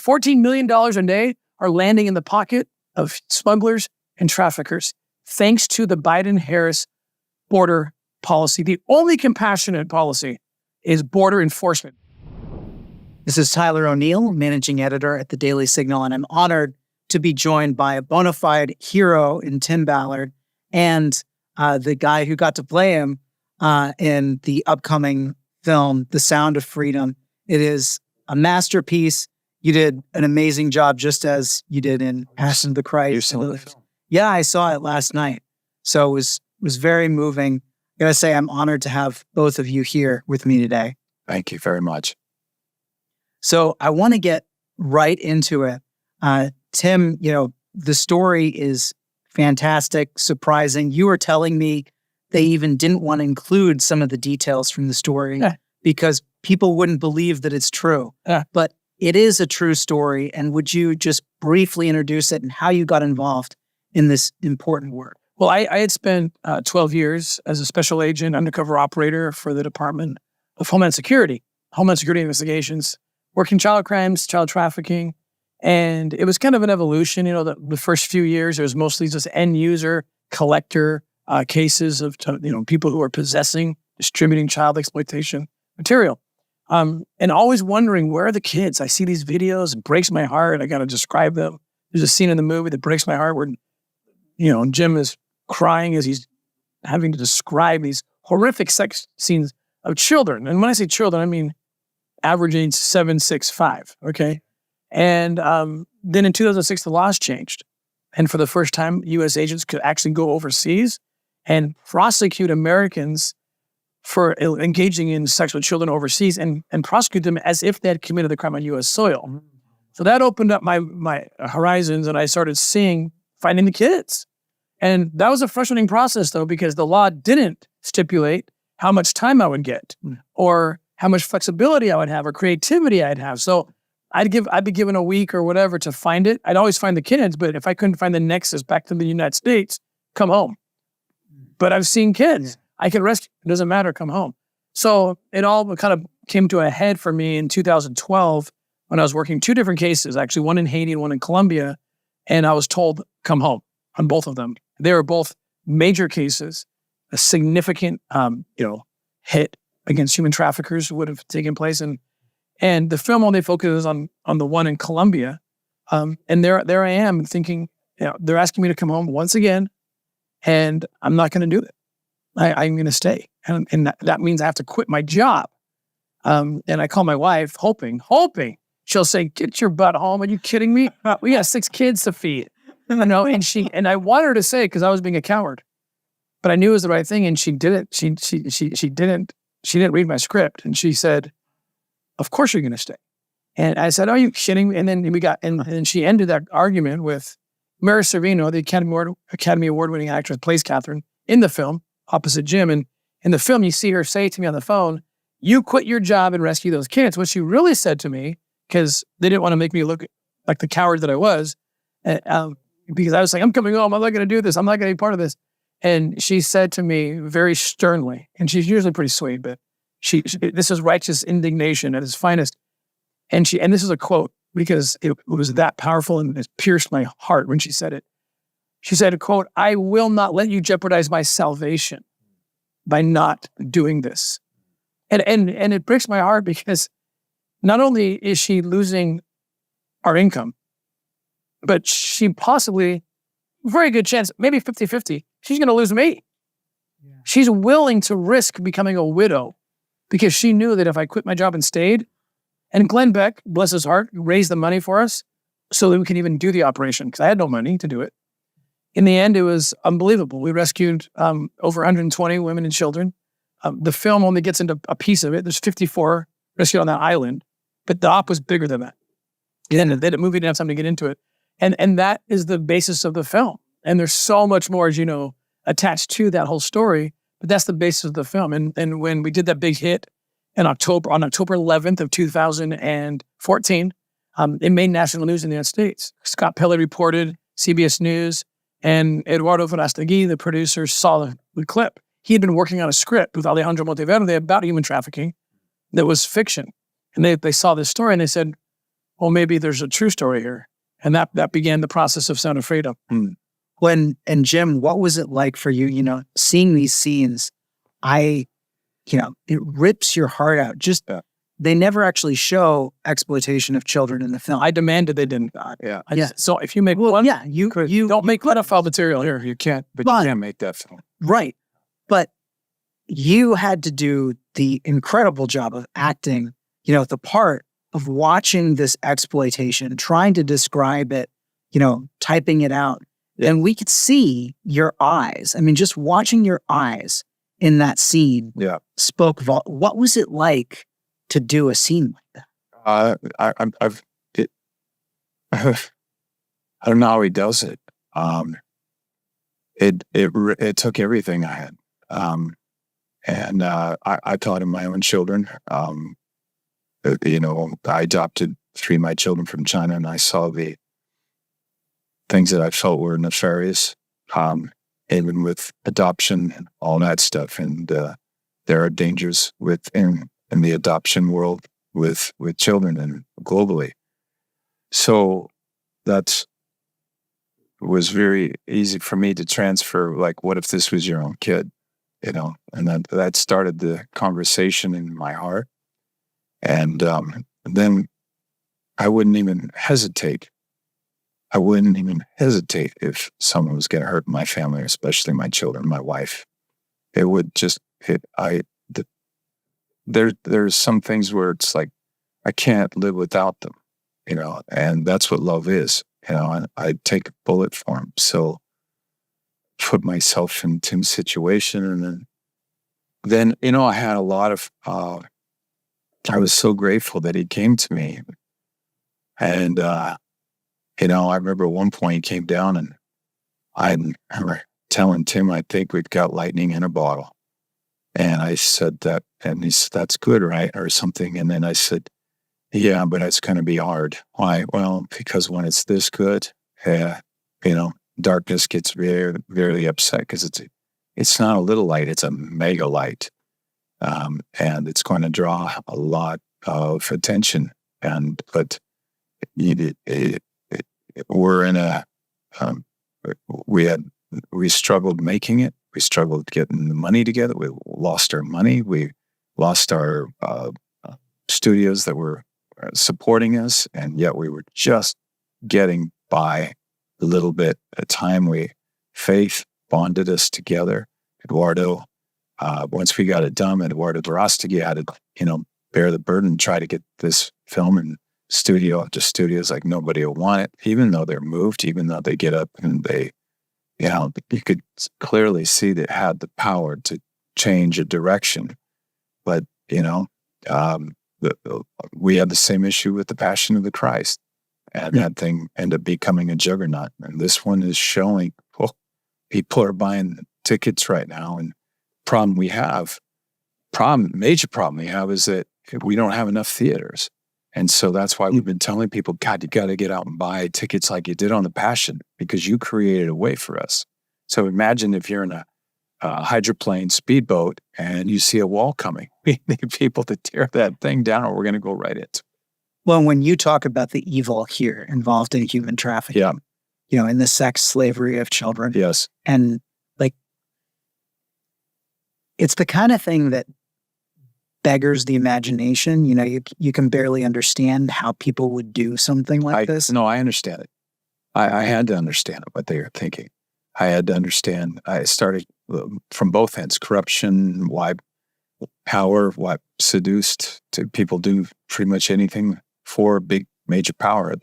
$14 million a day are landing in the pocket of smugglers and traffickers, thanks to the Biden-Harris border policy. The only compassionate policy is border enforcement. This is Tyler O'Neill, managing editor at the Daily Signal, and I'm honored to be joined by a bona fide hero in Tim Ballard and the guy who got to play him in the upcoming film, The Sound of Freedom. It is a masterpiece. You did an amazing job, just as you did in Passion of the Christ. You saw the film? Yeah, I saw it last night. So it was very moving. I gotta say, I'm honored to have both of you here with me today. Thank you very much. So I want to get right into it. Tim, the story is fantastic, surprising. You were telling me they even didn't want to include some of the details from the story because people wouldn't believe that it's true. But it is a true story. And would you just briefly introduce it and how you got involved in this important work? Well, I had spent 12 years as a special agent, undercover operator for the Department of Homeland Security investigations, working child crimes, child trafficking. And it was kind of an evolution. The first few years, it was mostly just end user, collector cases of people who are possessing, distributing child exploitation material. And always wondering, where are the kids? I see these videos, it breaks my heart. I got to describe them. There's a scene in the movie that breaks my heart where, Jim is crying as he's having to describe these horrific sex scenes of children. And when I say children, I mean average age 7, 6, 5, okay? And then in 2006, the laws changed. And for the first time, U.S. agents could actually go overseas and prosecute Americans for engaging in sex with children overseas and prosecute them as if they had committed the crime on U.S. soil. So that opened up my horizons, and I started finding the kids. And that was a frustrating process, though, because the law didn't stipulate how much time I would get or how much flexibility I would have or creativity I'd have. So I'd be given a week or whatever to find it. I'd always find the kids, but if I couldn't find the nexus back to the United States, come home. But I've seen kids. I can rescue. It doesn't matter. Come home. So it all kind of came to a head for me in 2012 when I was working 2 different cases, actually one in Haiti and one in Colombia. And I was told, come home on both of them. They were both major cases, a significant, hit against human traffickers would have taken place. And the film only focuses on the one in Colombia. And there I am thinking, they're asking me to come home once again, and I'm not going to do it. I'm going to stay. And that means I have to quit my job. And I call my wife, hoping she'll say, get your butt home. Are you kidding me? We got 6 kids to feed. And I wanted her to say it because I was being a coward, but I knew it was the right thing. And she didn't. She didn't read my script. And she said, of course you're going to stay. And I said, are you kidding me? And then and she ended that argument with Mary Sorvino, the Academy Award-winning actress, plays Catherine in the film, opposite Jim. And in the film, you see her say to me on the phone, you quit your job and rescue those kids. What she really said to me, because they didn't want to make me look like the coward that I was, because I was like, I'm coming home. I'm not going to do this. I'm not going to be part of this. And she said to me very sternly, and she's usually pretty sweet, but this is righteous indignation at its finest. And this is a quote, because it was that powerful and it pierced my heart when she said it. She said, quote, I will not let you jeopardize my salvation by not doing this. And it breaks my heart because not only is she losing our income, but she possibly, very good chance, maybe 50-50, she's going to lose me. Yeah. She's willing to risk becoming a widow because she knew that if I quit my job and stayed, and Glenn Beck, bless his heart, raised the money for us so that we could even do the operation because I had no money to do it. In the end, it was unbelievable. We rescued over 120 women and children. The film only gets into a piece of it. There's 54 rescued on that island, but the op was bigger than that. And the movie didn't have time to get into it. And that is the basis of the film. And there's so much more, as you know, attached to that whole story, but that's the basis of the film. And when we did that big hit on October 11th of 2014, it made national news in the United States. Scott Pelley reported, CBS News, and Eduardo Verastegui, the producer, saw the clip. He had been working on a script with Alejandro Monteverde about human trafficking that was fiction. And they saw this story and they said, well, maybe there's a true story here. And that began the process of Sound of Freedom. And Jim, what was it like for you, seeing these scenes? It rips your heart out. Just, they never actually show exploitation of children in the film. I demanded they didn't. So if you make you don't make pedophile material here. You can't, but you can't make that film. Right. But you had to do the incredible job of acting, the part of watching this exploitation, trying to describe it, typing it out. And we could see your eyes. I mean, just watching your eyes in that scene spoke. What was it like to do a scene like that? I don't know how he does it. It took everything I had. And I taught him my own children. I adopted 3 of my children from China, and I saw the things that I felt were nefarious, even with adoption and all that stuff. And there are dangers in the adoption world with children and globally. So that was very easy for me to transfer. Like, what if this was your own kid? And that started the conversation in my heart. And then I wouldn't even hesitate. If someone was going to hurt my family, especially my children, my wife. It would just hit. There's some things where it's like I can't live without them, and that's what love is. And I'd take a bullet for him. So put myself in Tim's situation, and then I had a lot of. I was so grateful that he came to me, and I remember at one point he came down, and I remember telling Tim, I think we've got lightning in a bottle. And I said that, and he said, that's good, right? Or something. And then I said, yeah, but it's going to be hard. Why? Well, because when it's this good, darkness gets very, very upset because it's not a little light, it's a mega light. And it's going to draw a lot of attention. But we're in a, we struggled making it. We struggled getting the money together. We lost our money. We lost our studios that were supporting us. And yet we were just getting by a little bit at a time. Faith bonded us together. Eduardo, once we got it done, Eduardo Verostegui had to, bear the burden, try to get this film in studios like nobody will want it, even though they're moved, even though they get up and they, you could clearly see that it had the power to change a direction. But, we had the same issue with The Passion of the Christ. And that thing ended up becoming a juggernaut. And this one is showing, people are buying tickets right now. And major problem we have is that we don't have enough theaters. And so that's why we've been telling people, God, you got to get out and buy tickets like you did on The Passion, because you created a way for us. So imagine if you're in a hydroplane speedboat and you see a wall coming. We need people to tear that thing down or we're going to go right into it. Well, when you talk about the evil here involved in human trafficking, in the sex slavery of children. Yes. And it's the kind of thing that beggars the imagination. You can barely understand how people would do something like this. No, I understand it. I had to understand what they were thinking. I had to understand. I started from both ends: corruption, why power, why seduced to people do pretty much anything for big major power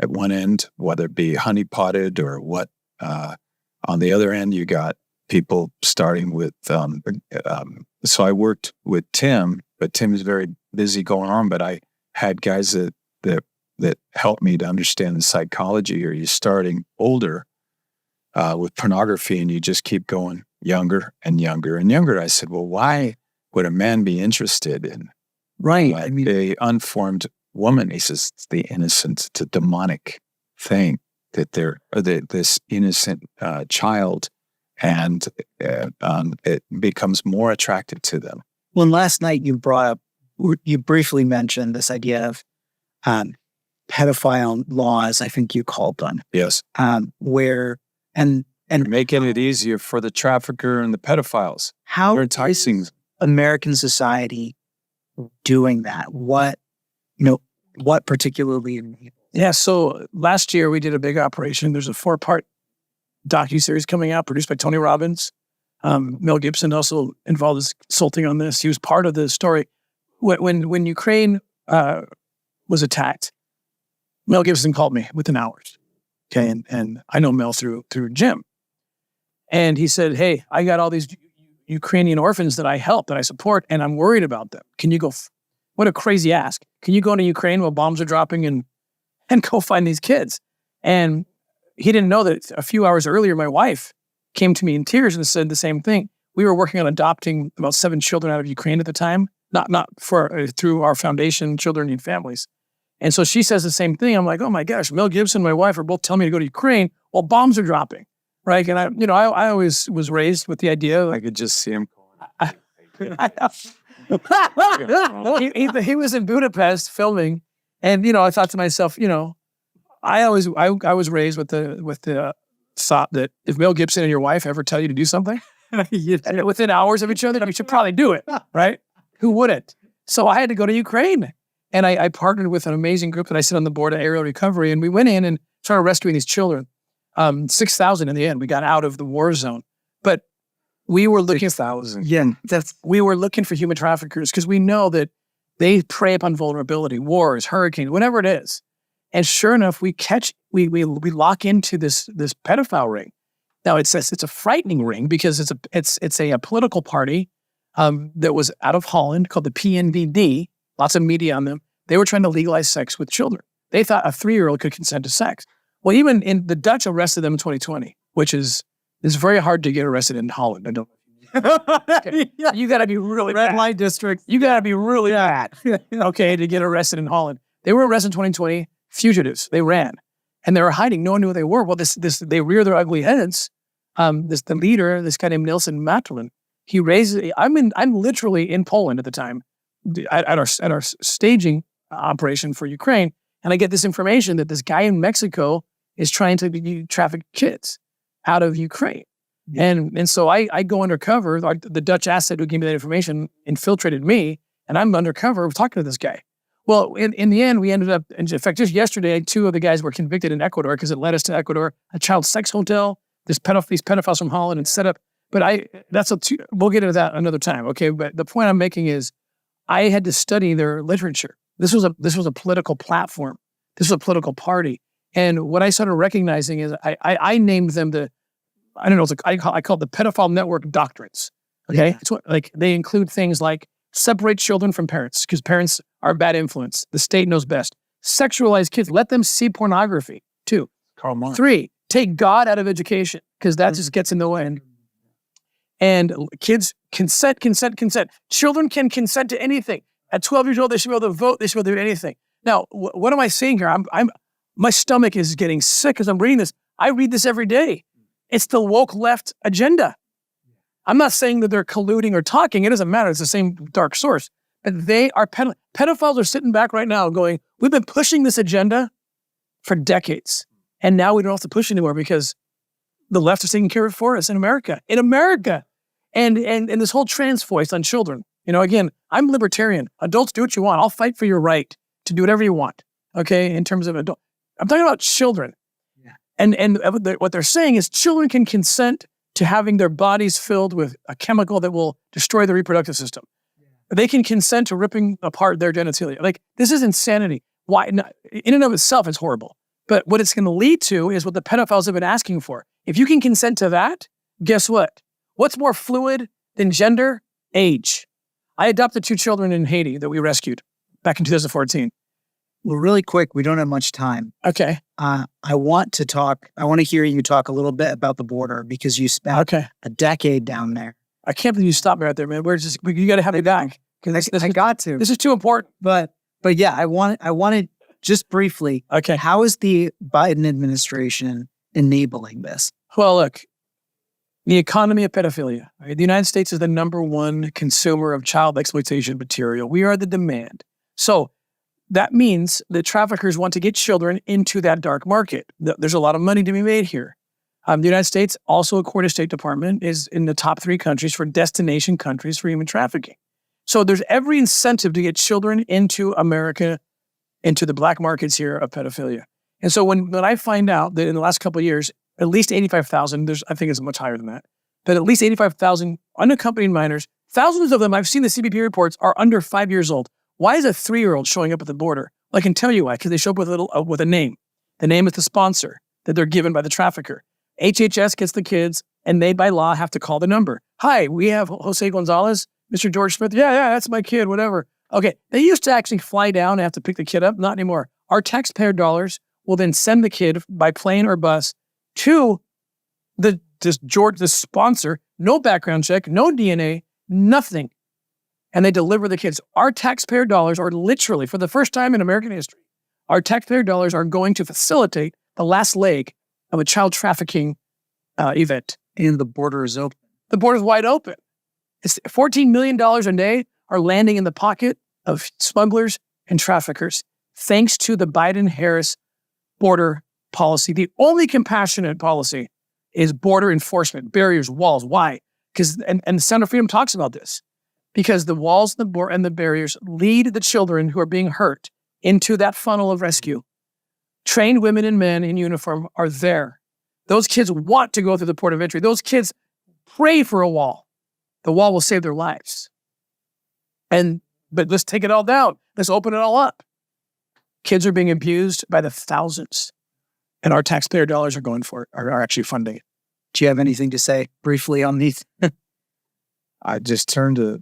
at one end, whether it be honeypotted or what. On the other end, you got people starting with. So I worked with Tim, but Tim is very busy going on. But I had guys that helped me to understand the psychology. Or you starting older with pornography, and you just keep going younger and younger and younger. I said, well, why would a man be interested in a unformed woman? He says it's the innocent, it's a demonic thing that this innocent child. And it becomes more attractive to them. Well, last night you briefly mentioned this idea of pedophile laws, I think you called them, Yes. where and Making it easier for the trafficker and the pedophiles. how They're enticing. is American society doing that? What particularly? Yeah. So last year we did a big operation. There's a 4-part docuseries coming out produced by Tony Robbins. Mel Gibson also involved as consulting on this. He was part of the story. When Ukraine was attacked, Mel Gibson called me within hours. Okay. And I know Mel through Jim. And he said, hey, I got all these Ukrainian orphans that I help, that I support, and I'm worried about them. Can you go? What a crazy ask. Can you go into Ukraine while bombs are dropping and go find these kids? And he didn't know that a few hours earlier, my wife came to me in tears and said the same thing. We were working on adopting about 7 children out of Ukraine at the time, not for through our foundation, Children Need Families. And so she says the same thing. I'm like, oh my gosh, Mel Gibson and my wife are both telling me to go to Ukraine while bombs are dropping. Right. And I always was raised with the idea. I could just see him. He was in Budapest filming. And, I thought to myself, I was raised with the thought that if Mel Gibson and your wife ever tell you to do something, and within hours of each other, you should probably do it. Right. Who wouldn't? So I had to go to Ukraine. And I partnered with an amazing group that I sit on the board of Aerial Recovery. And we went in and started rescuing these children. 6,000 in the end. We got out of the war zone, but we were looking 6,000. Yeah, we were looking for human traffickers because we know that they prey upon vulnerability, wars, hurricanes, whatever it is. And sure enough, we lock into this pedophile ring. Now it's a frightening ring because it's a political party that was out of Holland called the PNVD. Lots of media on them. They were trying to legalize sex with children. They thought a 3-year-old could consent to sex. Well, even in the Dutch arrested them in 2020, which is very hard to get arrested in Holland. I don't. Okay. You got to be really red bad. light district. You got to be really bad, okay, to get arrested in Holland. They were arrested in 2020, fugitives. They ran, and they were hiding. No one knew who they were. Well, they rear their ugly heads. The leader, this guy named Nelson Matulin, he raises. I'm literally in Poland at the time, at our staging operation for Ukraine, and I get this information that this guy in Mexico is trying to traffic kids out of Ukraine. Yeah. And so I go undercover. The Dutch asset who gave me that information infiltrated me, and I'm undercover talking to this guy. Well, in the end, we ended up, in fact, just yesterday, 2 of the guys were convicted in Ecuador because it led us to Ecuador, a child sex hotel, these pedophiles from Holland and set up. But we'll get into that another time, okay? But the point I'm making is I had to study their literature. This was a political platform. This was a political party. And what I started recognizing is I named them I call it the pedophile network doctrines. Okay. Yeah. It's they include things like separate children from parents because parents are a bad influence. The state knows best. Sexualize kids. Let them see pornography too. Karl Marx. 3, take God out of education because that just gets in the way. And kids consent. Children can consent to anything. At 12 years old, they should be able to vote. They should be able to do anything. Now, what am I saying here? My stomach is getting sick as I'm reading this. I read this every day. It's the woke left agenda. I'm not saying that they're colluding or talking. It doesn't matter. It's the same dark source. But they are pedophiles are sitting back right now going, we've been pushing this agenda for decades. And now we don't have to push anymore because the left is taking care of it for us in America. And this whole trans voice on children. Again, I'm libertarian. Adults, do what you want. I'll fight for your right to do whatever you want. Okay, in terms of adult, I'm talking about children. Yeah. And what they're saying is children can consent to having their bodies filled with a chemical that will destroy the reproductive system. Yeah. They can consent to ripping apart their genitalia. This is insanity. Why? In and of itself, it's horrible. But what it's going to lead to is what the pedophiles have been asking for. If you can consent to that, guess what? What's more fluid than gender? Age. I adopted 2 children in Haiti that we rescued back in 2014. Well, really quick, we don't have much time. Okay. I want to hear you talk a little bit about the border because you spent a decade down there. I can't believe you stopped me right there, man. You got to have me back. I got to. This is too important. But yeah, I wanted just briefly. Okay. How is the Biden administration enabling this? Well, look, the economy of pedophilia. Right? The United States is the number 1 consumer of child exploitation material. We are the demand. So that means that traffickers want to get children into that dark market. There's a lot of money to be made here. The United States, also according to State Department, is in the top 3 countries for destination countries for human trafficking. So there's every incentive to get children into America, into the black markets here of pedophilia. And so when I find out that in the last couple of years, at least 85,000, I think it's much higher than that, but at least 85,000 unaccompanied minors, thousands of them, I've seen the CBP reports, are under 5 years old. Why is a 3-year-old showing up at the border? Well, I can tell you why, because they show up with a name. The name is the sponsor that they're given by the trafficker. HHS gets the kids, and they, by law, have to call the number. Hi, we have Jose Gonzalez, Mr. George Smith. Yeah, that's my kid, whatever. Okay, they used to actually fly down and have to pick the kid up. Not anymore. Our taxpayer dollars will then send the kid by plane or bus to the sponsor, no background check, no DNA, nothing. And they deliver the kids. Our taxpayer dollars are literally, for the first time in American history, our taxpayer dollars are going to facilitate the last leg of a child trafficking event. And the border is open. The border is wide open. It's $14 million a day are landing in the pocket of smugglers and traffickers, thanks to the Biden-Harris border policy. The only compassionate policy is border enforcement, barriers, walls. Why? Because and the Sound of Freedom talks about this. Because the walls and the barriers lead the children who are being hurt into that funnel of rescue. Trained women and men in uniform are there. Those kids want to go through the port of entry. Those kids pray for a wall. The wall will save their lives. But let's take it all down. Let's open it all up. Kids are being abused by the thousands, and our taxpayer dollars are going for it, are actually funding it. Do you have anything to say briefly on these? I just turned to.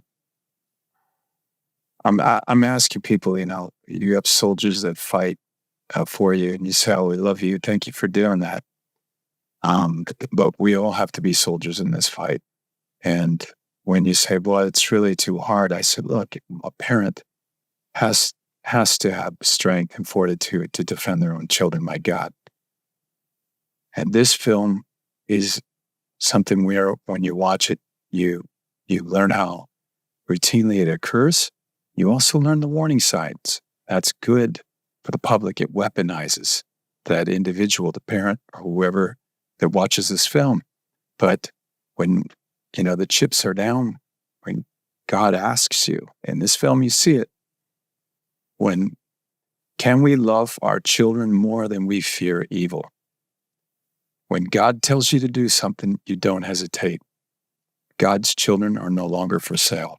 I'm asking people, you have soldiers that fight for you, and you say, "Oh, we love you. Thank you for doing that." But we all have to be soldiers in this fight. And when you say, "Well, it's really too hard," I said, "Look, a parent has to have strength and fortitude to defend their own children. My God." And this film is something where, when you watch it, you learn how routinely it occurs. You also learn the warning signs. That's good for the public. It weaponizes that individual, the parent or whoever that watches this film. But when, the chips are down, when God asks you, in this film you see it, can we love our children more than we fear evil? When God tells you to do something, you don't hesitate. God's children are no longer for sale.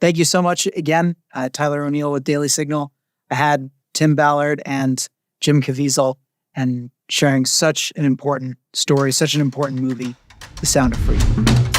Thank you so much again, Tyler O'Neill with Daily Signal. I had Tim Ballard and Jim Caviezel, and sharing such an important story, such an important movie, The Sound of Freedom.